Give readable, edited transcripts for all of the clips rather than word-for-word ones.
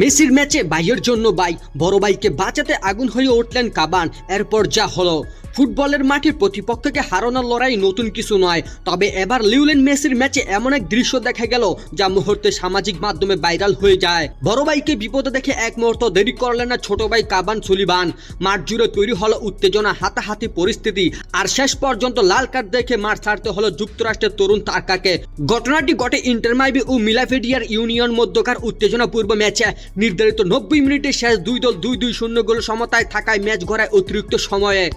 মেসির ম্যাচে ভাইয়ের জন্য ভাই, বড় ভাইকে বাঁচাতে আগুন হয়ে উঠলেন কাবান। এরপর যা হলো, ফুটবলের মাঠে প্রতিপক্ষকে হারানোর লড়াই নতুন কিছু নয়, তবে এবার লিওনেল মেসির ম্যাচে এমন এক দৃশ্য দেখা গেল যা মুহূর্তে সামাজিক মাধ্যমে ভাইরাল হয়ে যায়। বড় ভাইকে বিপদে দেখে এক মুহূর্ত দেরি করলেন না ছোট ভাই কাবান সুলিবান। মাঠ জুড়ে তৈরি হলো উত্তেজনা, হাতাহাতি পরিস্থিতি, আর শেষ পর্যন্ত লাল কার্ড দেখে মাঠ ছাড়তে হলো যুক্তরাষ্ট্রের তরুণ তারকাকে। ঘটনাটি ঘটে ইন্টার মায়ামি ও মিলাফেডিয়ার ইউনিয়ন মধ্যকার উত্তেজনাপূর্ব ম্যাচে। নির্ধারিত 90 মিনিটে শেষ দুই দল 2-2 গোল সমতায় থাকায় ম্যাচ গড়ায় অতিরিক্ত সময়ের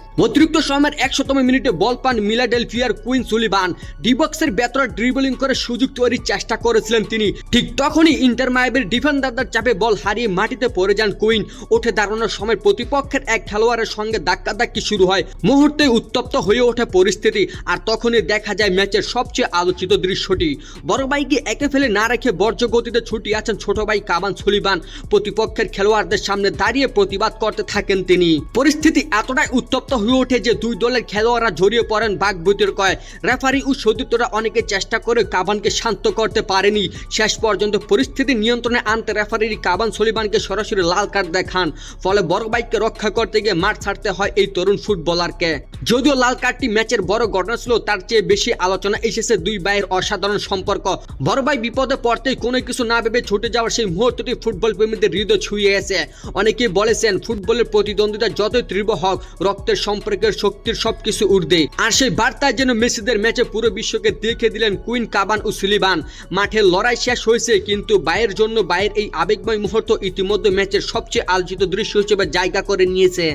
100তম মিনিটে বল পান মিলাডেলফিয়ার কুইন সুলিবান। ডিবক্সের ভেতরে ড্রিবলিং করে সুযোগ তৈরির চেষ্টা করেছিলেন তিনি। ঠিক তখনই ইন্টার মায়ামির ডিফেন্ডারদের চাপে বল হারিয়ে মাটিতে পড়ে যান কুইন। উঠে দাঁড়ানোর সময় প্রতিপক্ষের এক খেলোয়াড়ের সঙ্গে ধাক্কাধাক্কি শুরু হয়। মুহূর্তে উত্তপ্ত হয়ে ওঠে পরিস্থিতি, আর তখনই দেখা যায় ম্যাচের সবচেয়ে আলোচিত দৃশ্যটি। বড় ভাইকে একে ফেলে না রেখে বর্জ্য গতিতে ছুটে আছেন ছোট ভাই কাবান সুলিবান। প্রতিপক্ষের খেলোয়াড়দের সামনে দাঁড়িয়ে প্রতিবাদ করতে থাকেন তিনি। পরিস্থিতি এতটাই উত্তপ্ত হয়ে ওঠে যে দুই দলের খেলোয়াড়রা জড়িয়ে পড়েন বাক বিতর্কে। রেফারি ও সতীর্থরা অনেকে চেষ্টা করে কাবানকে শান্ত করতে পারেনি। শেষ পর্যন্ত পরিস্থিতি নিয়ন্ত্রণে আনতে রেফারি কাবান সুলিবানকে সরাসরি লাল কার্ড দেখান। ফলে বড় ভাইকে রক্ষা করতে গিয়ে মাঠ ছাড়তে হয় এই তরুণ ফুটবলারকে। যদিও লাল কার্ডটি ম্যাচের বড় ঘটনা ছিল, তার চেয়ে বেশি আলোচনা এসেছে দুই ভাইয়ের অসাধারণ সম্পর্ক। বড় ভাই বিপদে পড়তেই কোনো কিছু না ভেবে ছুটে যাওয়ার সেই মুহূর্তটি ফুটবল প্রেমীদের হৃদয় ছুঁয়ে গেছে। অনেকেই বলেছেন ফুটবলের প্রতিদ্বন্দ্বিতা যতই তীব্র হোক, রক্তের সম্পর্কের শক্তির সবকিছু ঊর্ধ্বে। আর সেই বার্তায় যেন মেসিদের ম্যাচে পুরো বিশ্বকে দেখে দিলেন কুইন, কাবান ও সুলিবান। মাঠের লড়াই শেষ হয়েছে, কিন্তু ভাইয়ের জন্য ভাইয়ের এই আবেগময় মুহূর্ত ইতিমধ্যে ম্যাচের সবচেয়ে আলোচিত দৃশ্য হিসেবে জায়গা করে নিয়েছে।